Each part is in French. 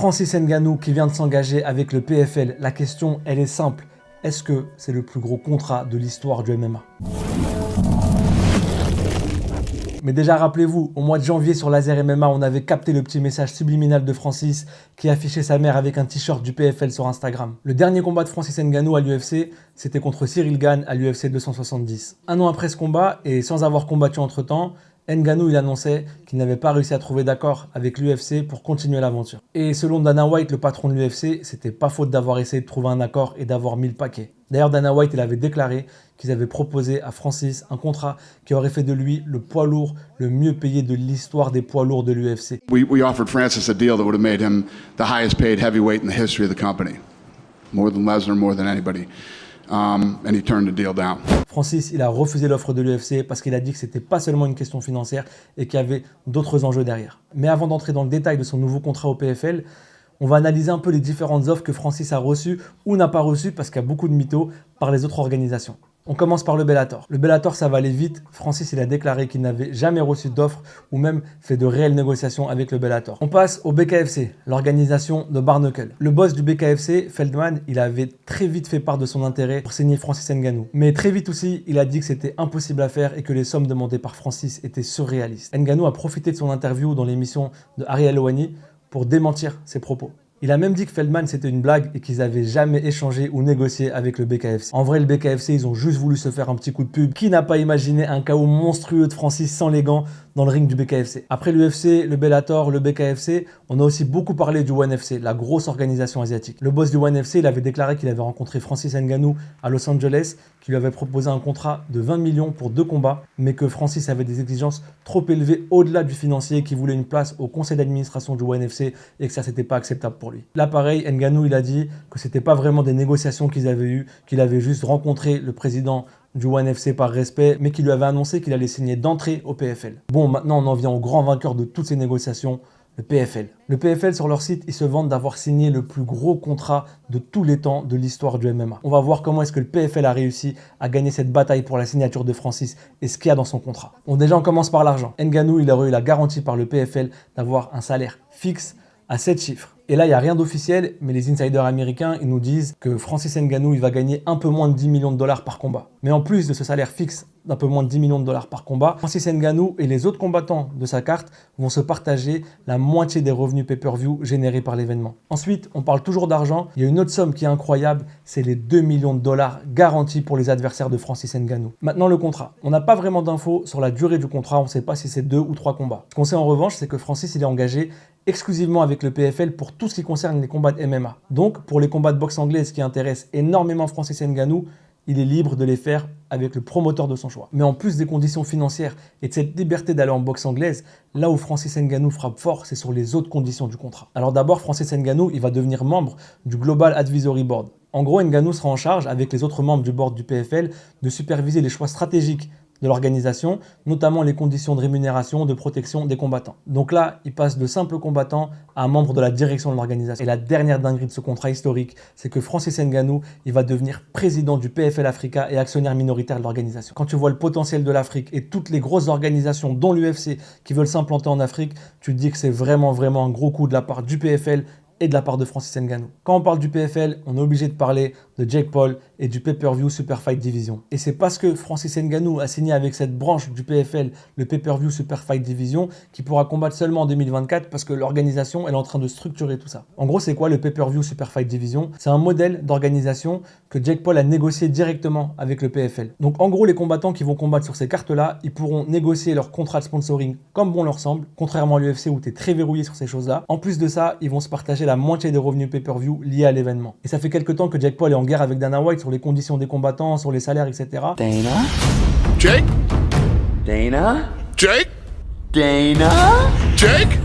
Francis Ngannou qui vient de s'engager avec le PFL. La question, elle est simple. Est-ce que c'est le plus gros contrat de l'histoire du MMA? Mais déjà, rappelez-vous, au mois de janvier sur Laser MMA, on avait capté le petit message subliminal de Francis qui affichait sa mère avec un t-shirt du PFL sur Instagram. Le dernier combat de Francis Ngannou à l'UFC, c'était contre Cyril Gane à l'UFC 270. Un an après ce combat, et sans avoir combattu entre-temps, Ngannou il annonçait qu'il n'avait pas réussi à trouver d'accord avec l'UFC pour continuer l'aventure. Et selon Dana White, le patron de l'UFC, c'était pas faute d'avoir essayé de trouver un accord et d'avoir mis le paquet. D'ailleurs, Dana White il avait déclaré qu'ils avaient proposé à Francis un contrat qui aurait fait de lui le poids lourd le mieux payé de l'histoire des poids lourds de l'UFC. We offered Francis a deal that would have made him the highest paid heavyweight in the history of the company. More than Lesnar, more than anybody. And he turned the deal down. Francis, il a refusé l'offre de l'UFC parce qu'il a dit que c'était pas seulement une question financière et qu'il y avait d'autres enjeux derrière. Mais avant d'entrer dans le détail de son nouveau contrat au PFL, on va analyser un peu les différentes offres que Francis a reçues ou n'a pas reçues parce qu'il y a beaucoup de mythos par les autres organisations. On commence par le Bellator. Le Bellator, ça va aller vite. Francis, il a déclaré qu'il n'avait jamais reçu d'offre ou même fait de réelles négociations avec le Bellator. On passe au BKFC, l'organisation de Barnacle. Le boss du BKFC, Feldman, il avait très vite fait part de son intérêt pour signer Francis Ngannou. Mais très vite aussi, il a dit que c'était impossible à faire et que les sommes demandées par Francis étaient surréalistes. Ngannou a profité de son interview dans l'émission de Ariel Helwani pour démentir ses propos. Il a même dit que Feldman c'était une blague et qu'ils n'avaient jamais échangé ou négocié avec le BKFC. En vrai, le BKFC, ils ont juste voulu se faire un petit coup de pub. Qui n'a pas imaginé un chaos monstrueux de Francis sans les gants dans le ring du BKFC? Après l'UFC, le Bellator, le BKFC, on a aussi beaucoup parlé du ONE FC, la grosse organisation asiatique. Le boss du ONE FC, il avait déclaré qu'il avait rencontré Francis Ngannou à Los Angeles, qui lui avait proposé un contrat de 20 millions pour 2 combats, mais que Francis avait des exigences trop élevées au-delà du financier, qui voulait une place au conseil d'administration du ONE FC et que ça, c'était pas acceptable pour lui. Là, pareil, Ngannou, il a dit que c'était pas vraiment des négociations qu'ils avaient eues, qu'il avait juste rencontré le président du ONE FC par respect, mais qui lui avait annoncé qu'il allait signer d'entrée au PFL. Bon, maintenant, on en vient au grand vainqueur de toutes ces négociations, le PFL. Le PFL, sur leur site, ils se vantent d'avoir signé le plus gros contrat de tous les temps de l'histoire du MMA. On va voir comment est-ce que le PFL a réussi à gagner cette bataille pour la signature de Francis et ce qu'il y a dans son contrat. Bon, déjà, on commence par l'argent. Ngannou, il aurait eu la garantie par le PFL d'avoir un salaire fixe à 7 chiffres. Et là, il n'y a rien d'officiel, mais les insiders américains, ils nous disent que Francis Ngannou, il va gagner un peu moins de 10 millions de dollars par combat. Mais en plus de ce salaire fixe d'un peu moins de 10 millions de dollars par combat, Francis Ngannou et les autres combattants de sa carte vont se partager la moitié des revenus pay-per-view générés par l'événement. Ensuite, on parle toujours d'argent. Il y a une autre somme qui est incroyable, c'est les 2 millions de dollars garantis pour les adversaires de Francis Ngannou. Maintenant, le contrat. On n'a pas vraiment d'infos sur la durée du contrat, on ne sait pas si c'est 2 ou 3 combats. Ce qu'on sait en revanche, c'est que Francis, il est engagé exclusivement avec le PFL pour tout ce qui concerne les combats de MMA. Donc, pour les combats de boxe anglaise qui intéressent énormément Francis Ngannou, il est libre de les faire avec le promoteur de son choix. Mais en plus des conditions financières et de cette liberté d'aller en boxe anglaise, là où Francis Ngannou frappe fort, c'est sur les autres conditions du contrat. Alors d'abord, Francis Ngannou, il va devenir membre du Global Advisory Board. En gros, Ngannou sera en charge, avec les autres membres du board du PFL, de superviser les choix stratégiques de l'organisation, notamment les conditions de rémunération, de protection des combattants. Donc là, il passe de simple combattant à un membre de la direction de l'organisation. Et la dernière dinguerie de ce contrat historique, c'est que Francis Ngannou, il va devenir président du PFL Africa et actionnaire minoritaire de l'organisation. Quand tu vois le potentiel de l'Afrique et toutes les grosses organisations, dont l'UFC, qui veulent s'implanter en Afrique, tu te dis que c'est vraiment un gros coup de la part du PFL et de la part de Francis Ngannou. Quand on parle du PFL, on est obligé de parler de Jake Paul et du pay-per-view Super Fight Division. Et c'est parce que Francis Ngannou a signé avec cette branche du PFL, le pay-per-view Super Fight Division, qui pourra combattre seulement en 2024 parce que l'organisation elle est en train de structurer tout ça. En gros, c'est quoi le pay-per-view Super Fight Division? C'est un modèle d'organisation que Jake Paul a négocié directement avec le PFL. Donc en gros, les combattants qui vont combattre sur ces cartes-là, ils pourront négocier leur contrat de sponsoring comme bon leur semble, contrairement à l'UFC où tu es très verrouillé sur ces choses-là. En plus de ça, ils vont se partager la moitié des revenus pay-per-view liés à l'événement. Et ça fait quelques temps que Jake Paul est en guerre avec Dana White sur les conditions des combattants, sur les salaires, etc. Dana? Jake? Dana? Jake? Dana? Jake?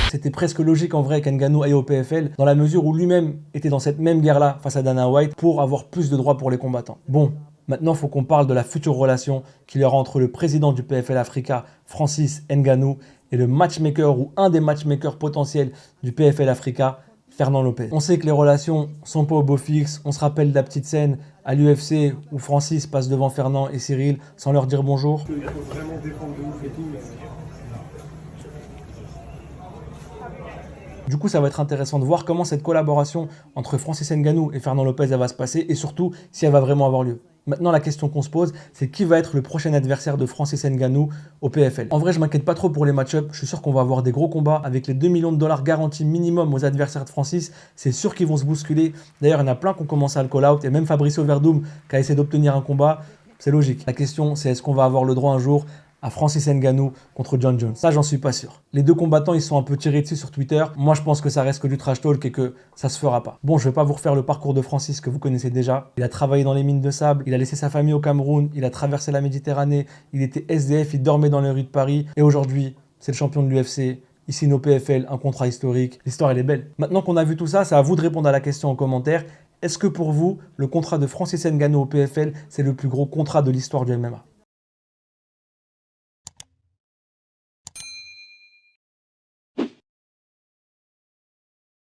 C'était presque logique en vrai qu'Ngannou aille au PFL dans la mesure où lui-même était dans cette même guerre-là face à Dana White pour avoir plus de droits pour les combattants. Bon, maintenant il faut qu'on parle de la future relation qu'il y aura entre le président du PFL Africa, Francis Ngannou, et le matchmaker ou un des matchmakers potentiels du PFL Africa, Fernand Lopez. On sait que les relations sont pas au beau fixe. On se rappelle de la petite scène à l'UFC où Francis passe devant Fernand et Cyril sans leur dire bonjour. Il faut vraiment défendre de ouf et tout. Du coup, ça va être intéressant de voir comment cette collaboration entre Francis Ngannou et Fernand Lopez elle va se passer et surtout si elle va vraiment avoir lieu. Maintenant, la question qu'on se pose, c'est qui va être le prochain adversaire de Francis Ngannou au PFL. En vrai, je m'inquiète pas trop pour les match-ups. Je suis sûr qu'on va avoir des gros combats avec les 2 millions de dollars garantis minimum aux adversaires de Francis. C'est sûr qu'ils vont se bousculer. D'ailleurs, il y en a plein qui ont commencé à le call-out et même Fabricio Werdum qui a essayé d'obtenir un combat. C'est logique. La question, c'est est-ce qu'on va avoir le droit un jour à Francis Ngannou contre John Jones? Ça, j'en suis pas sûr. Les deux combattants, ils sont un peu tirés dessus sur Twitter. Moi, je pense que ça reste que du trash talk et que ça se fera pas. Bon, je vais pas vous refaire le parcours de Francis que vous connaissez déjà. Il a travaillé dans les mines de sable, il a laissé sa famille au Cameroun, il a traversé la Méditerranée, il était SDF, il dormait dans les rues de Paris et aujourd'hui, c'est le champion de l'UFC. Ici, nos PFL, un contrat historique. L'histoire, elle est belle. Maintenant qu'on a vu tout ça, c'est à vous de répondre à la question en commentaire. Est-ce que pour vous, le contrat de Francis Ngannou au PFL, c'est le plus gros contrat de l'histoire du MMA?